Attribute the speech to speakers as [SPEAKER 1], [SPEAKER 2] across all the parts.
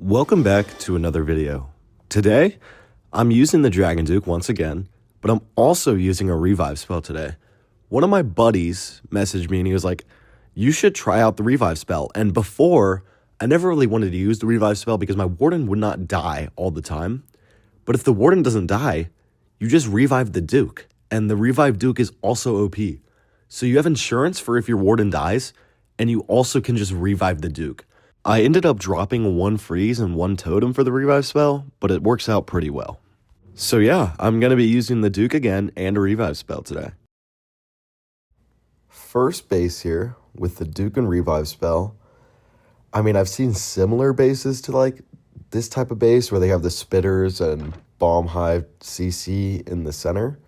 [SPEAKER 1] Welcome back to another video. Today, I'm using the Dragon Duke once again, but I'm also using a revive spell today. One of my buddies messaged me and he was like, you should try out the revive spell. And before, I never really wanted to use the revive spell because my warden would not die all the time. But if the warden doesn't die, you just revive the Duke. And the revive Duke is also OP. So you have insurance for if your warden dies, and you also can just revive the Duke. I ended up dropping one freeze and one totem for the revive spell, but it works out pretty well. So yeah, I'm going to be using the Duke again and a revive spell today. First base here with the Duke and revive spell. I mean, I've seen similar bases to like this type of base where they have the spitters and bomb hive CC in the center,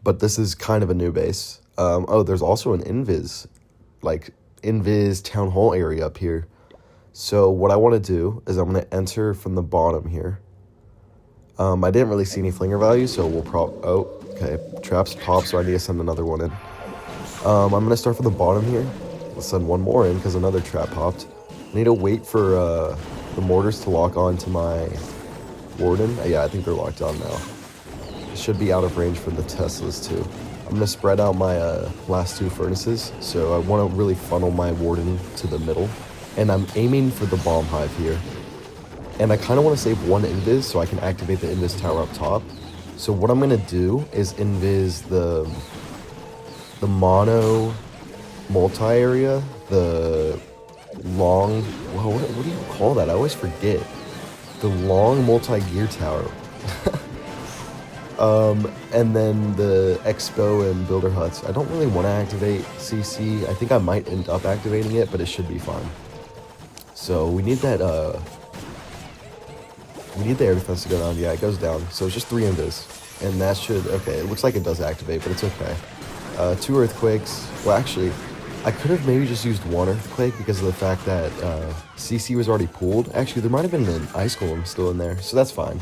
[SPEAKER 1] but this is kind of a new base. Oh, there's also an invis, like invis town hall area up here. So what I want to do is I'm going to enter from the bottom here. I didn't really see any flinger value, so we'll okay, traps pop, so I need to send another one in. I'm going to start from the bottom here. Let's send one more in because another trap popped. I need to wait for the mortars to lock on to my warden. Yeah, I think they're locked on now. It should be out of range for the Teslas too. I'm going to spread out my last two furnaces, so I want to really funnel my warden to the middle. And I'm aiming for the bomb hive here. And I kind of want to save one invis so I can activate the invis tower up top. So what I'm going to do is invis the mono multi area, the long, well, what do you call that? I always forget. The long multi-gear tower. And then the expo and builder huts. I don't really want to activate CC. I think I might end up activating it, but it should be fine. So we need that, we need the air defense to go down. Yeah, it goes down. So it's just 3 invis. And that should, okay, it looks like it does activate, but it's okay. 2 earthquakes. Well, actually, I could have maybe just used 1 earthquake because of the fact that CC was already pulled. Actually, there might have been an ice golem still in there, so that's fine.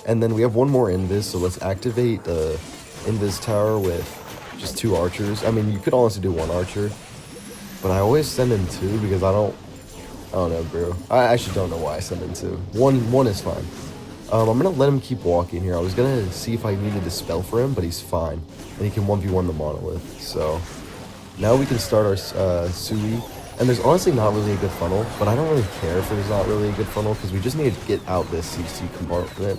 [SPEAKER 1] And then we have 1 more invis, so let's activate the invis tower with just 2 archers. I mean, you could honestly do 1 archer, but I always send in 2 because I don't know, bro. I actually don't know why I send in 2. One is fine. I'm going to let him keep walking here. I was going to see if I needed to spell for him, but he's fine. And he can 1v1 the monolith. So now we can start our Sui. And there's honestly not really a good funnel, but I don't really care if there's not really a good funnel because we just need to get out this CC compartment,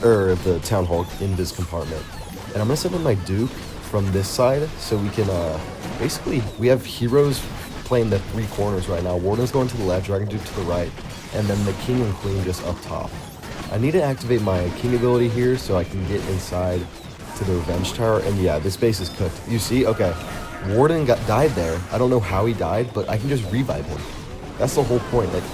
[SPEAKER 1] or the town hall invis compartment. And I'm going to send in my Duke from this side so we can, basically, we have heroes playing the 3 corners right now. Warden's going to the left, Dragon Duke to the right, and then the King and Queen just up top. I need to activate my King ability here so I can get inside to the Revenge Tower, and yeah, this base is cooked. You see? Okay. Warden died there. I don't know how he died, but I can just revive him. That's the whole point. Like,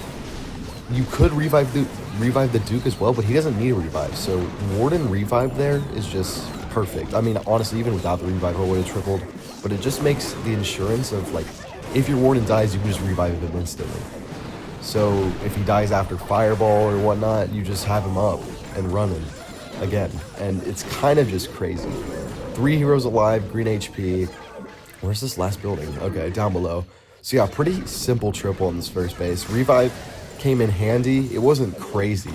[SPEAKER 1] you could revive the Duke as well, but he doesn't need a revive. So Warden revive there is just perfect. I mean, honestly, even without the revive, I would have tripled. But it just makes the insurance of, like, if your warden dies, you can just revive him instantly. So if he dies after fireball or whatnot, you just have him up and running again. And it's kind of just crazy. 3 heroes alive, green HP. Where's this last building? Okay, down below. So yeah, pretty simple triple on this first base. Revive came in handy. It wasn't crazy,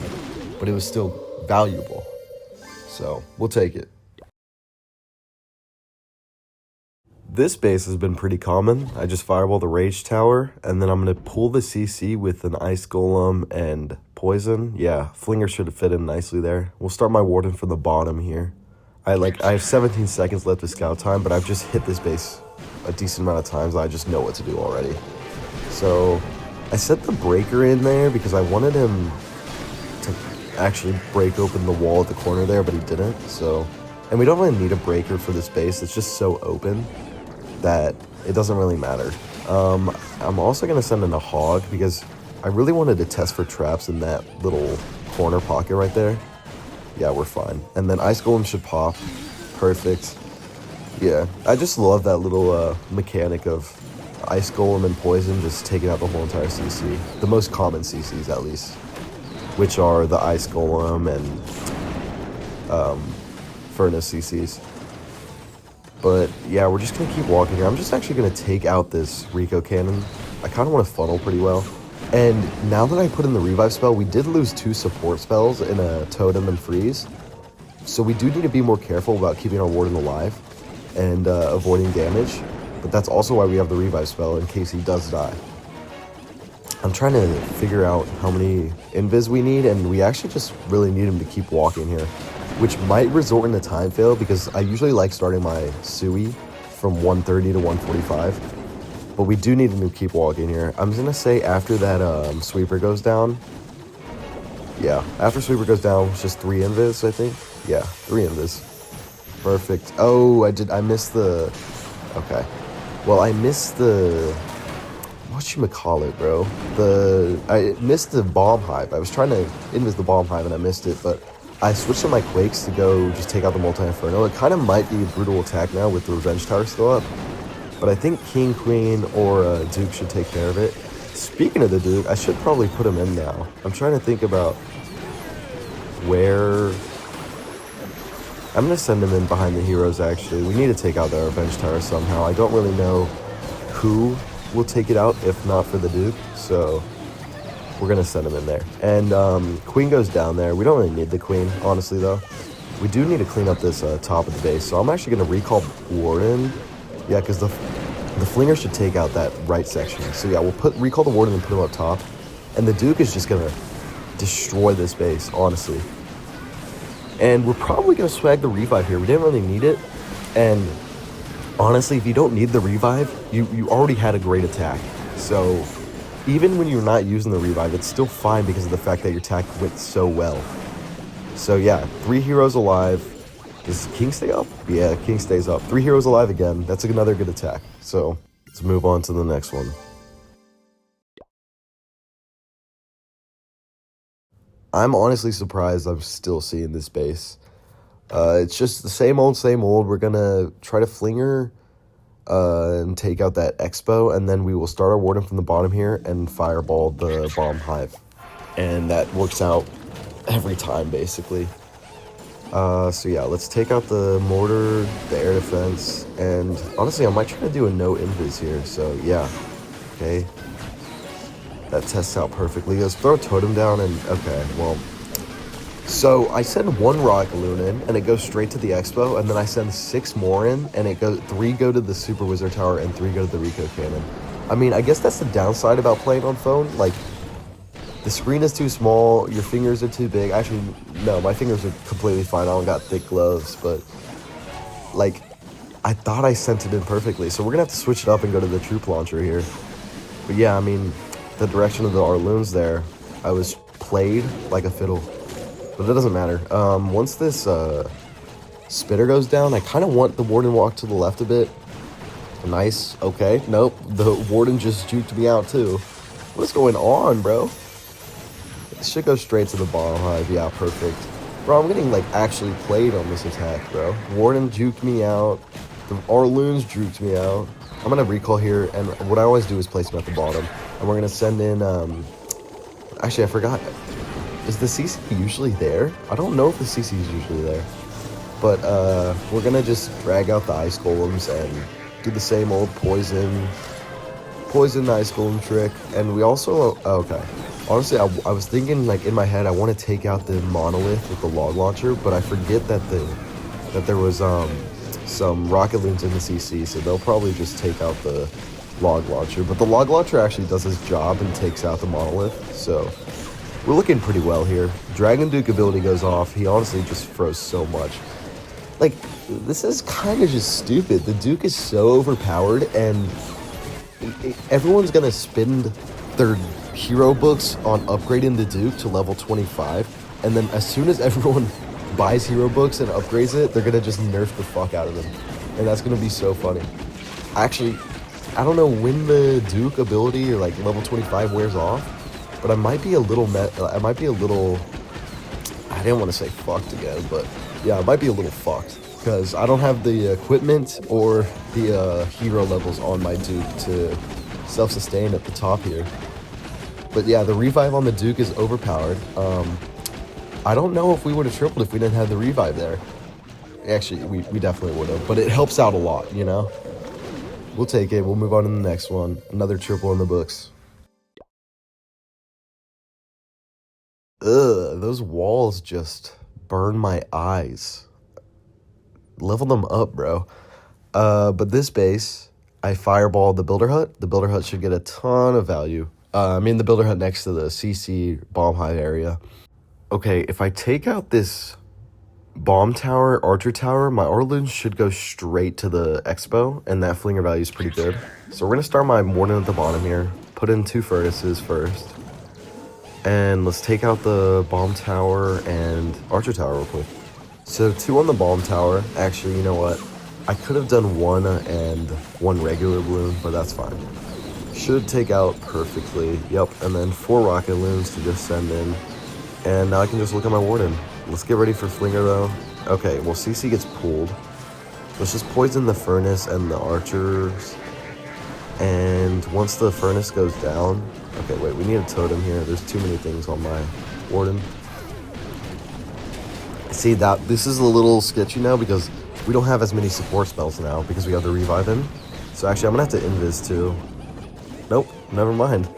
[SPEAKER 1] but it was still valuable. So we'll take it. This base has been pretty common. I just fireball the Rage Tower, and then I'm going to pull the CC with an Ice Golem and Poison. Yeah, Flinger should fit in nicely there. We'll start my Warden from the bottom here. I have 17 seconds left of scout time, but I've just hit this base a decent amount of times. I just know what to do already. So I set the breaker in there because I wanted him to actually break open the wall at the corner there, but he didn't. So, and we don't really need a breaker for this base. It's just so open that it doesn't really matter. I'm also going to send in a hog because I really wanted to test for traps in that little corner pocket right there. Yeah, we're fine. And then Ice Golem should pop. Perfect. Yeah, I just love that little mechanic of Ice Golem and Poison just taking out the whole entire CC. The most common CCs, at least, which are the Ice Golem and Furnace CCs. But yeah, we're just going to keep walking here. I'm just actually going to take out this Rico cannon. I kind of want to funnel pretty well. And now that I put in the revive spell, we did lose 2 support spells in a totem and freeze. So we do need to be more careful about keeping our warden alive and avoiding damage. But that's also why we have the revive spell in case he does die. I'm trying to figure out how many invis we need, and we actually just really need him to keep walking here, which might result in a time fail because I usually like starting my Sui from 130 to 145. But we do need him to keep walking here. I'm going to say after that sweeper goes down. Yeah, after sweeper goes down, it's just 3 invis, I think. Yeah, 3 invis. Perfect. Oh, I missed the... Okay. Well, I missed the... Whatchamacallit, bro? I missed the bomb hive. I was trying to invis the bomb hive and I missed it, but I switched to my quakes to go just take out the multi-inferno. It kind of might be a brutal attack now with the revenge tower still up. But I think King, Queen, or Duke should take care of it. Speaking of the Duke, I should probably put him in now. I'm trying to think about where... I'm going to send him in behind the heroes, actually. We need to take out the revenge tower somehow. I don't really know who will take it out if not for the Duke. So we're going to send him in there. And Queen goes down there. We don't really need the Queen, honestly, though. We do need to clean up this top of the base. So I'm actually going to recall Warden. Yeah, because the Flinger should take out that right section. So yeah, we'll recall the Warden and put him up top. And the Duke is just going to destroy this base, honestly. And we're probably going to swag the revive here. We didn't really need it. And honestly, if you don't need the revive, you already had a great attack. So even when you're not using the revive, it's still fine because of the fact that your attack went so well. So yeah, 3 heroes alive. Does King stay up? Yeah, King stays up. 3 heroes alive again. That's another good attack. So let's move on to the next one. I'm honestly surprised I'm still seeing this base. It's just the same old, same old. We're going to try to Flinger and take out that Expo, and then we will start our Warden from the bottom here and fireball the Bomb Hive. And that works out every time, basically. So yeah, let's take out the mortar, the air defense, and honestly, I might try to do a no invis here. So yeah, okay, that tests out perfectly. Let's throw a totem down and okay, well, so I send 1 Rocketloon in and it goes straight to the Expo, and then I send 6 more in and it goes 3 go to the Super Wizard Tower and 3 go to the Rico Cannon. I mean, I guess that's the downside about playing on phone. Like, the screen is too small, your fingers are too big. Actually, no, my fingers are completely fine. I don't got thick gloves, but, like, I thought I sent it in perfectly. So we're going to have to switch it up and go to the troop launcher here. But yeah, I mean, the direction of the Arloons there, I was played like a fiddle. But it doesn't matter. Once this spitter goes down, I kind of want the Warden walk to the left a bit. Nice. Okay. Nope. The Warden just juked me out, too. What is going on, bro? It should go straight to the Bomb Hive. Yeah, perfect. Bro, I'm getting, like, actually played on this attack, bro. Warden juked me out. The Arloons juked me out. I'm going to recall here, and what I always do is place them at the bottom. And we're going to send in, actually, I forgot. Is the CC usually there? I don't know if the CC is usually there. But, we're going to just drag out the Ice Golems and do the same old poison Ice Golem trick. And we also, okay. Honestly, I was thinking, like, in my head, I want to take out the Monolith with the log launcher, but I forget that there was some Rocketloons in the CC, so they'll probably just take out the log launcher. But the log launcher actually does his job and takes out the Monolith, so we're looking pretty well here. Dragon Duke ability goes off. He honestly just froze so much. Like, this is kind of just stupid. The Duke is so overpowered, and everyone's going to spend their hero books on upgrading the Duke to level 25, and then as soon as everyone buys hero books and upgrades it, they're gonna just nerf the fuck out of them, and that's gonna be so funny. Actually, I don't know when the Duke ability or like level 25 wears off, but I might be a little I didn't want to say fucked again, but yeah, I might be a little fucked because I don't have the equipment or the hero levels on my Duke to self-sustain at the top here. But yeah, the revive on the Duke is overpowered. I don't know if we would have tripled if we didn't have the revive there. Actually, we definitely would have, but it helps out a lot, you know? We'll take it. We'll move on to the next one. Another triple in the books. Ugh, those walls just burn my eyes. Level them up, bro. But this base, I fireball the builder hut. The builder hut should get a ton of value. I mean the builder hut next to the CC bomb hive area. Okay, if I take out this bomb tower, archer tower, my Orloon should go straight to the expo, and that flinger value is pretty good. So we're gonna start my warden at the bottom here. Put in 2 furnaces first. And let's take out the bomb tower and archer tower real quick. So 2 on the bomb tower. Actually, you know what? I could have done 1 and 1 regular balloon, but that's fine. Should take out perfectly. Yep, and then 4 rocket loons to just send in. And now I can just look at my warden. Let's get ready for flinger though. Okay, well CC gets pulled. Let's just poison the furnace and the archers. And once the furnace goes down... Okay, wait, we need a totem here. There's too many things on my warden. See, that this is a little sketchy now because we don't have as many support spells now because we have the revive in. So actually, I'm going to have to invis too. Nope, never mind.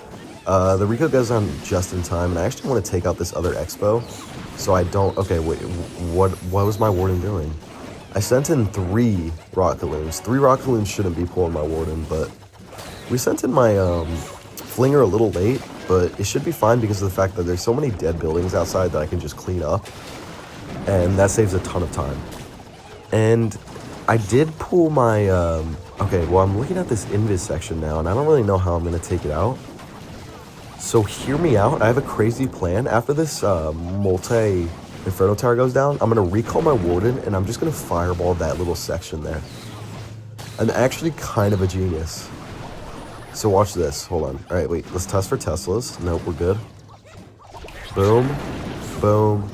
[SPEAKER 1] The Rico goes down just in time, and I actually want to take out this other expo. So I don't... Okay, wait, what was my warden doing? I sent in 3 Rocketloons. 3 Rocketloons shouldn't be pulling my warden, but... We sent in my flinger a little late, but it should be fine because of the fact that there's so many dead buildings outside that I can just clean up. And that saves a ton of time. And I did pull my... okay, well, I'm looking at this invis section now, and I don't really know how I'm going to take it out. So hear me out. I have a crazy plan. After this multi-inferno tower goes down, I'm going to recall my warden, and I'm just going to fireball that little section there. I'm actually kind of a genius. So watch this. Hold on. All right, wait. Let's test for Teslas. Nope, we're good. Boom. Boom.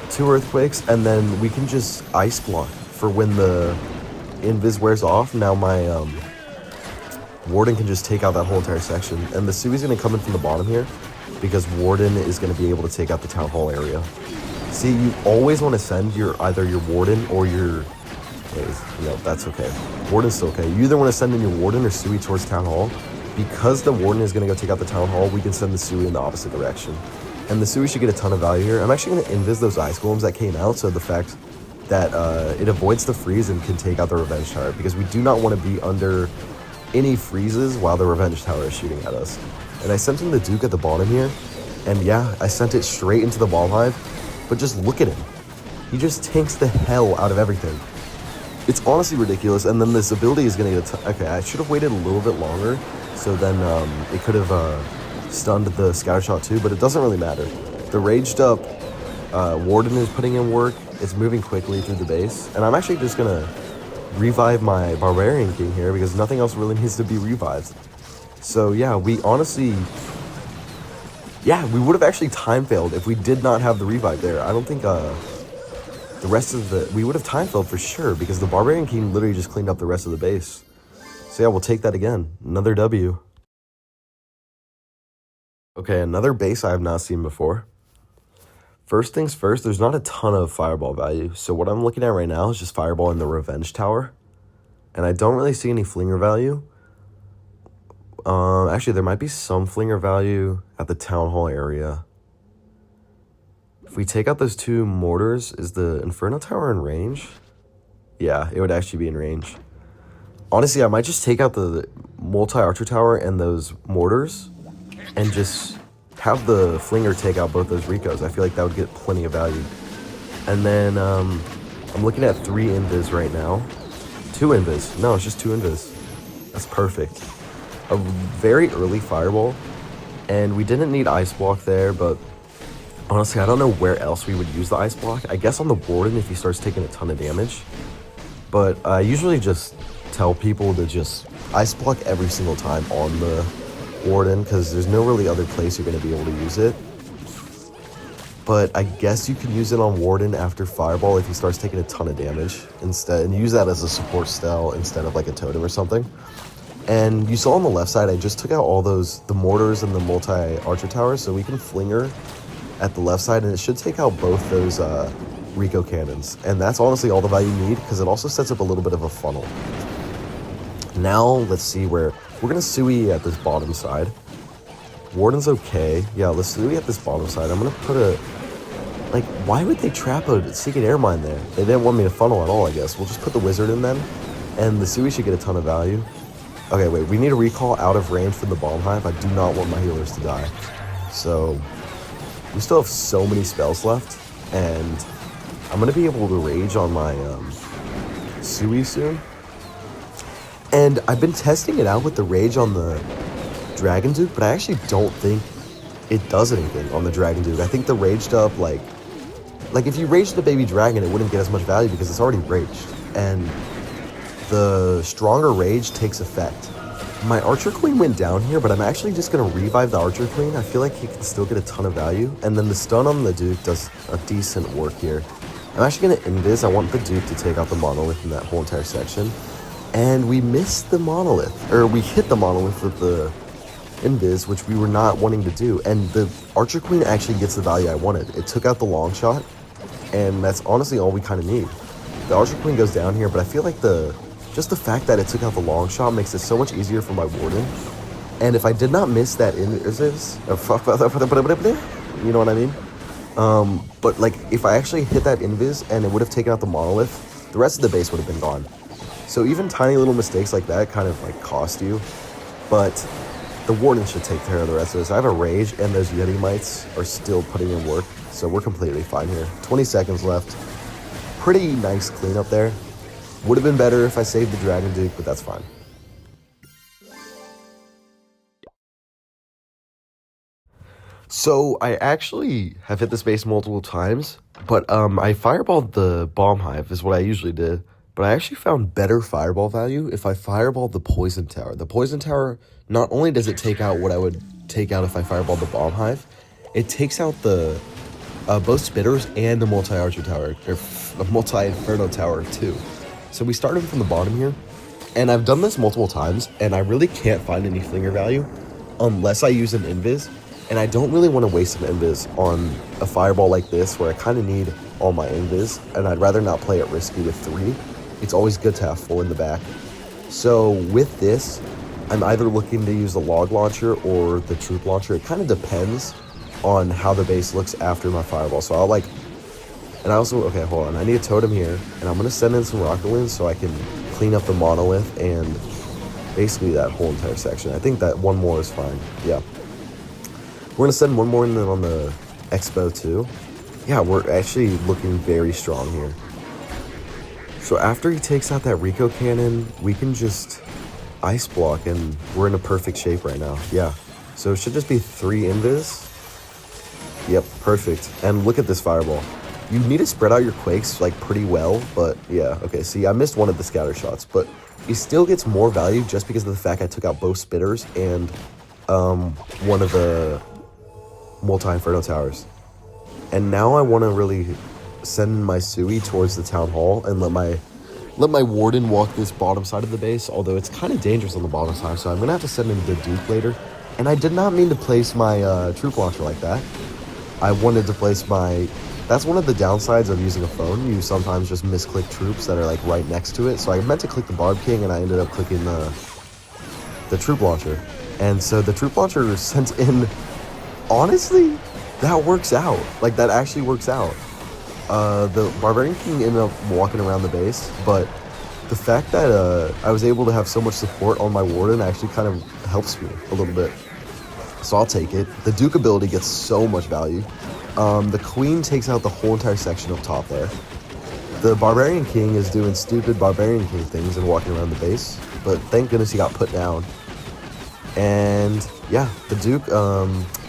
[SPEAKER 1] 2 earthquakes, and then we can just ice block for when the invis wears off. Now my warden can just take out that whole entire section. And the Sui's going to come in from the bottom here because warden is going to be able to take out the town hall area. See, you always want to send either your warden or your... Wait, no, that's okay. Warden's still okay. You either want to send in your warden or Sui towards town hall. Because the warden is going to go take out the town hall, we can send the Sui in the opposite direction. And the Sui should get a ton of value here. I'm actually going to invis those ice golems that came out, so the fact that it avoids the freeze and can take out the revenge tower, because we do not want to be under any freezes while the revenge tower is shooting at us. And I sent in the Duke at the bottom here, and yeah, I sent it straight into the bomb hive, but just look at him. He just tanks the hell out of everything. It's honestly ridiculous, and then this ability is going to get... Okay, I should have waited a little bit longer, so then it could have stunned the scatter shot too, but it doesn't really matter. The raged up warden is putting in work. It's moving quickly through the base, and I'm actually just going to revive my barbarian king here because nothing else really needs to be revived. So yeah, we honestly... Yeah, we would have actually time failed if we did not have the revive there. I don't think... the rest of the... We would have time failed for sure because the Barbarian King literally just cleaned up the rest of the base. So yeah, we'll take that again. Another W. Okay, another base I have not seen before. First things first, there's not a ton of fireball value. So what I'm looking at right now is just fireball in the Revenge Tower. And I don't really see any flinger value. Actually, there might be some flinger value at the Town Hall area. If we take out those 2 mortars, is the Inferno Tower in range? Yeah, it would actually be in range. Honestly, I might just take out the multi-archer tower and those mortars and just have the flinger take out both those Ricos. I feel like that would get plenty of value. And then I'm looking at 3 invis right now. 2 invis. No, it's just 2 invis. That's perfect. A very early fireball. And we didn't need ice block there, but... Honestly, I don't know where else we would use the ice block. I guess on the warden if he starts taking a ton of damage. But I usually just tell people to just ice block every single time on the warden because there's no really other place you're going to be able to use it. But I guess you can use it on warden after fireball if he starts taking a ton of damage instead, and use that as a support style instead of like a totem or something. And you saw on the left side, I just took out all the mortars and the multi-archer towers, so we can flinger at the left side, and it should take out both those Rico cannons. And that's honestly all the value you need, because it also sets up a little bit of a funnel. Now, let's see where... We're going to Sui at this bottom side. Warden's okay. Yeah, let's see at this bottom side. I'm gonna put a... Like, why would they trap a Secret Air Mine there? They didn't want me to funnel at all, I guess. We'll just put the Wizard in then, and the Sui should get a ton of value. Okay, wait, we need a recall out of range from the Bomb Hive. I do not want my healers to die. So, we still have so many spells left, and I'm going to be able to rage on my Sui soon. And I've been testing it out with the rage on the Dragon Duke, but I actually don't think it does anything on the Dragon Duke. I think the raged up, like if you raged the baby dragon, it wouldn't get as much value because it's already raged. And the stronger rage takes effect. My Archer Queen went down here, but I'm actually just going to revive the Archer Queen. I feel like he can still get a ton of value. And then the stun on the Duke does a decent work here. I'm actually going to invis. I want the Duke to take out the Monolith in that whole entire section. And we missed the Monolith. Or we hit the Monolith with the invis, which we were not wanting to do. And the Archer Queen actually gets the value I wanted. It took out the long shot. And that's honestly all we kind of need. The Archer Queen goes down here, but I feel like just the fact that it took out the long shot makes it so much easier for my Warden. And if I did not miss that invis, you know what I mean? But like, if I actually hit that invis and it would have taken out the Monolith, the rest of the base would have been gone. So even tiny little mistakes like that kind of like cost you. But the Warden should take care of the rest of this. I have a Rage, and those Yeti Mites are still putting in work. So we're completely fine here. 20 seconds left. Pretty nice cleanup there. Would have been better if I saved the Dragon Duke, but that's fine. So I actually have hit this base multiple times, but I fireballed the Bomb Hive is what I usually did. But I actually found better fireball value if I fireballed the Poison Tower. The Poison Tower, not only does it take out what I would take out if I fireballed the Bomb Hive, it takes out the both Spitters and the Multi-Archer Tower, or the Multi-Inferno Tower too. So we started from the bottom here, and I've done this multiple times, and I really can't find any flinger value unless I use an invis, and I don't really want to waste an invis on a fireball like this where I kind of need all my invis, and I'd rather not play it risky with 3. It's always good to have 4 in the back. So with this, I'm either looking to use the Log Launcher or the Troop Launcher. It kind of depends on how the base looks after my fireball. So I'll like... And I also, okay, hold on. I need a totem here, and I'm going to send in some Rocketloons so I can clean up the Monolith and basically that whole entire section. I think that one more is fine. Yeah. We're going to send one more in on the Expo too. Yeah, we're actually looking very strong here. So after he takes out that Rico Cannon, we can just Ice Block, and we're in a perfect shape right now. Yeah. So it should just be 3 invis. Yep, perfect. And look at this fireball. You need to spread out your Quakes, like, pretty well, but yeah. Okay, see, I missed one of the scatter shots, but he still gets more value just because of the fact I took out both Spitters and one of the Multi-Inferno Towers. And now I want to really send my Sui towards the Town Hall and let my Warden walk this bottom side of the base, although it's kind of dangerous on the bottom side, so I'm going to have to send in the Duke later. And I did not mean to place my Troop Launcher like that. I wanted to place my... That's one of the downsides of using a phone. You sometimes just misclick troops that are like right next to it. So I meant to click the Barb King, and I ended up clicking the Troop Launcher. And so the Troop Launcher sent in... Honestly, that works out. Like, that actually works out. The Barbarian King ended up walking around the base, but the fact that I was able to have so much support on my Warden actually kind of helps me a little bit. So I'll take it. The Duke ability gets so much value. The Queen takes out the whole entire section up top there. The Barbarian King is doing stupid Barbarian King things and walking around the base, but thank goodness he got put down. And yeah, the Duke,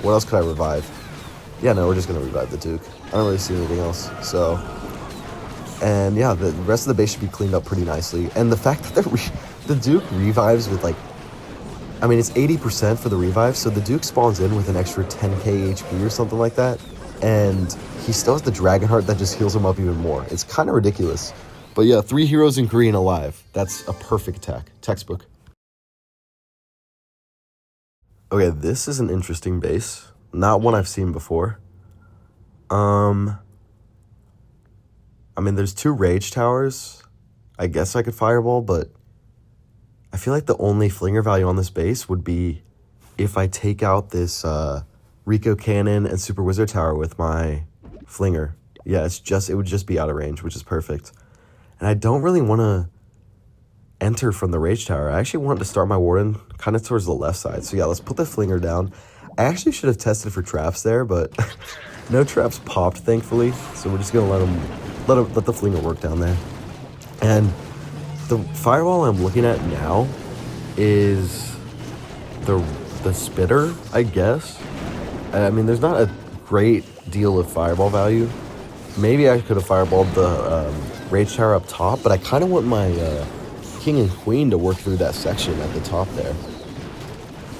[SPEAKER 1] what else could I revive? Yeah, no, we're just going to revive the Duke. I don't really see anything else, so... And yeah, the rest of the base should be cleaned up pretty nicely. And the fact that the Duke revives with like... I mean, it's 80% for the revive, so the Duke spawns in with an extra 10k HP or something like that. And he still has the Dragon Heart that just heals him up even more. It's kind of ridiculous. But yeah, 3 heroes in green alive. That's a perfect attack. Textbook. Okay, this is an interesting base. Not one I've seen before. I mean, there's 2 Rage Towers. I guess I could Fireball, but I feel like the only flinger value on this base would be if I take out this Rico Cannon and Super Wizard Tower with my Flinger. Yeah, it would just be out of range, which is perfect. And I don't really want to enter from the Rage Tower. I actually want to start my Warden kind of towards the left side. So yeah, let's put the Flinger down. I actually should have tested for traps there, but no traps popped, thankfully. So we're just gonna let the Flinger work down there. And the Fireball I'm looking at now is the Spitter, I guess. I mean, there's not a great deal of Fireball value. Maybe I could have Fireballed the Rage Tower up top, but I kind of want my King and Queen to work through that section at the top there.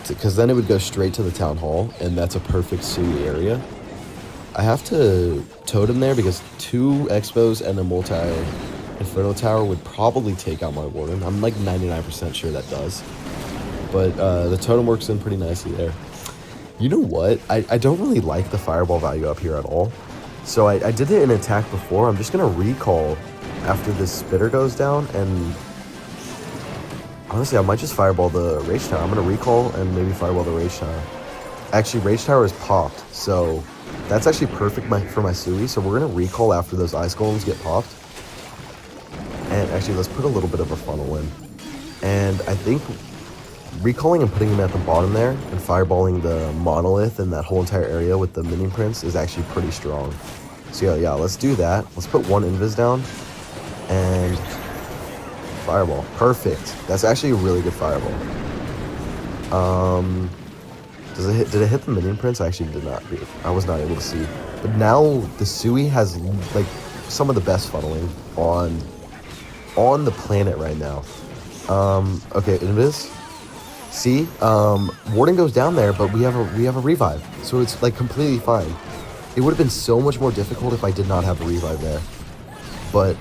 [SPEAKER 1] Because then it would go straight to the Town Hall, and that's a perfect Sui area. I have to Totem there because 2 Expos and a multi-Inferno Tower would probably take out my Warden. I'm like 99% sure that does. But the Totem works in pretty nicely there. You know what? I don't really like the Fireball value up here at all. So I did it in attack before. I'm just going to recall after this Spitter goes down, and honestly, I might just Fireball the Rage Tower. I'm going to recall and maybe Fireball the Rage Tower. Actually, Rage Tower is popped, so that's actually perfect for my Sui. So we're going to recall after those Ice Golems get popped. And actually, let's put a little bit of a funnel in. And I think recalling and putting him at the bottom there and fireballing the Monolith and that whole entire area with the Minion Prince is actually pretty strong. So yeah, let's do that. Let's put 1 Invis down and Fireball. Perfect. That's actually a really good Fireball. Did it hit the Minion Prince? I actually did not. I was not able to see. But now the Sui has like some of the best funneling on the planet right now. Okay, Invis. See, Warden goes down there, but we have a revive, so it's like completely fine. It would have been so much more difficult if I did not have a revive there. But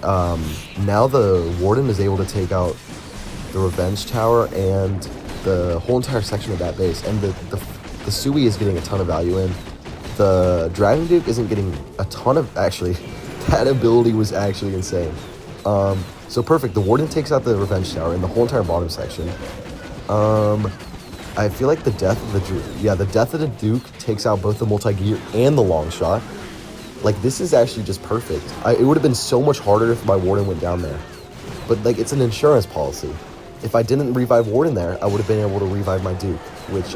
[SPEAKER 1] now the Warden is able to take out the Revenge Tower and the whole entire section of that base, and the Sui is getting a ton of value in. The Dragon Duke isn't getting a ton of, actually, that ability was actually insane. So perfect, the Warden takes out the Revenge Tower and the whole entire bottom section. I feel like the death of the Duke takes out both the multi-gear and the long shot. Like, this is actually just perfect. It would have been so much harder if my Warden went down there. But, like, it's an insurance policy. If I didn't revive Warden there, I would have been able to revive my Duke, which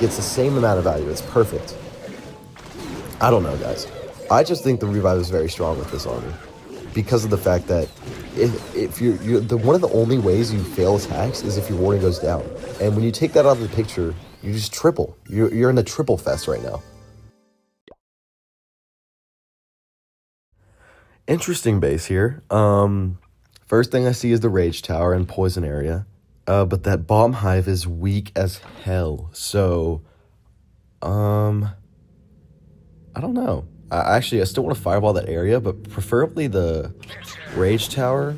[SPEAKER 1] gets the same amount of value. It's perfect. I don't know, guys. I just think the revive is very strong with this army because of the fact that if one of the only ways you fail attacks is if your Warden goes down. And when you take that out of the picture, you just triple. You're in a triple fest right now. Interesting base here. First thing I see is the Rage Tower and Poison area. But that Bomb Hive is weak as hell. So, I don't know. I still want to Fireball that area, but preferably the Rage Tower.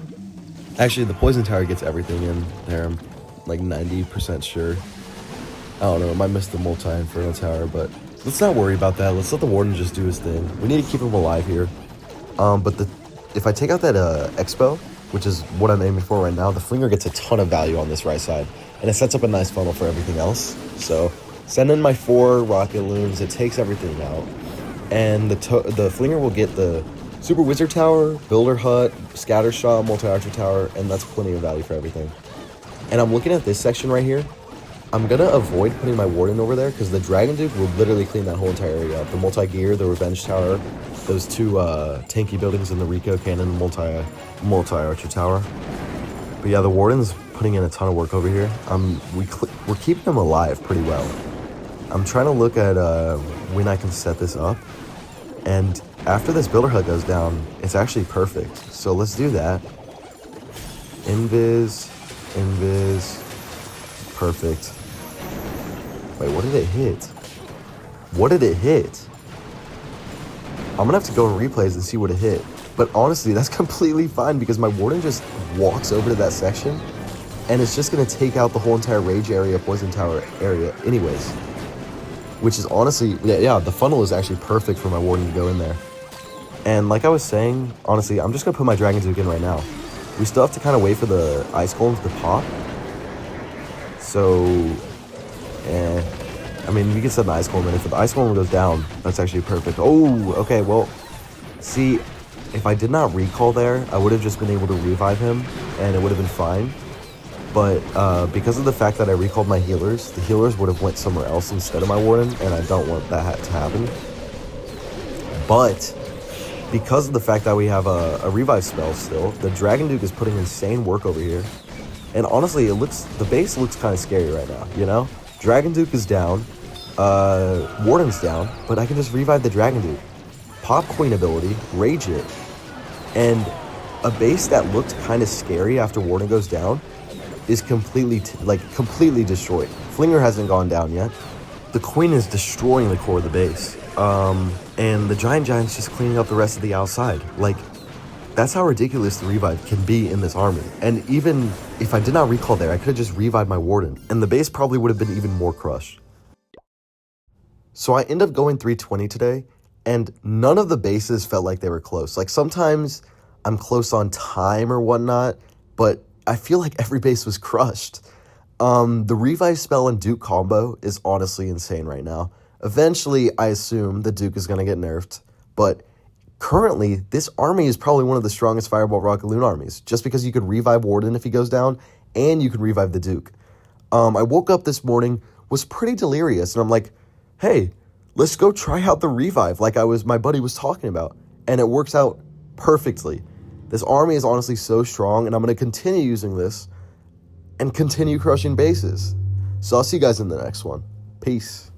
[SPEAKER 1] Actually, the Poison Tower gets everything in there. I'm like 90% sure. I don't know. I might miss the Multi-Inferno Tower, but let's not worry about that. Let's let the Warden just do his thing. We need to keep him alive here. But if I take out that Expo, which is what I'm aiming for right now, the Flinger gets a ton of value on this right side, and it sets up a nice funnel for everything else. So send in my 4 Rocketloons. It takes everything out, and the Flinger will get the Super Wizard Tower, Builder Hut, Scatter Shot, Multi-Archer Tower, and that's plenty of value for everything. And I'm looking at this section right here. I'm gonna avoid putting my Warden over there because the Dragon Duke will literally clean that whole entire area up. The Multi-Gear, the Revenge Tower, those 2 tanky buildings, and the Rico Cannon multi-Archer Tower. But yeah, the Warden's putting in a ton of work over here. We're keeping them alive pretty well. I'm trying to look at when I can set this up. And after this Builder Hut goes down, it's actually perfect. So let's do that. Invis, perfect. Wait, what did it hit? What did it hit? I'm gonna have to go in replays and see what it hit. But honestly, that's completely fine because my Warden just walks over to that section and it's just gonna take out the whole entire Rage area, Poison Tower area anyways. Which is honestly, yeah, the funnel is actually perfect for my Warden to go in there. And like I was saying, honestly, I'm just gonna put my Dragon Duke in right now. We still have to kind of wait for the Ice Golems to pop. So, I mean, we can set an Ice Golem in. If the Ice Golem goes down, that's actually perfect. Oh, okay, well, see, if I did not recall there, I would have just been able to revive him, and it would have been fine. But because of the fact that I recalled my healers, the healers would have went somewhere else instead of my Warden, and I don't want that to happen. But because of the fact that we have a revive spell still, the Dragon Duke is putting insane work over here. And honestly, the base looks kind of scary right now, you know? Dragon Duke is down, Warden's down, but I can just revive the Dragon Duke. Pop Queen ability, Rage it, and a base that looked kind of scary after Warden goes down is completely destroyed. Flinger hasn't gone down yet. The Queen is destroying the core of the base. And the Giant's just cleaning up the rest of the outside. Like, that's how ridiculous the revive can be in this army. And even if I did not recall there, I could have just revived my Warden, and the base probably would have been even more crushed. So I end up going 320 today, and none of the bases felt like they were close. Like, sometimes I'm close on time or whatnot, but I feel like every base was crushed. The revive spell and Duke combo is honestly insane right now. Eventually, I assume the Duke is going to get nerfed, but currently, this army is probably one of the strongest Fireball Rocketloon armies, just because you could revive Warden if he goes down, and you can revive the Duke. I woke up this morning, was pretty delirious, and I'm like, hey, let's go try out the revive like my buddy was talking about, and it works out perfectly. This army is honestly so strong, and I'm going to continue using this and continue crushing bases. So I'll see you guys in the next one. Peace.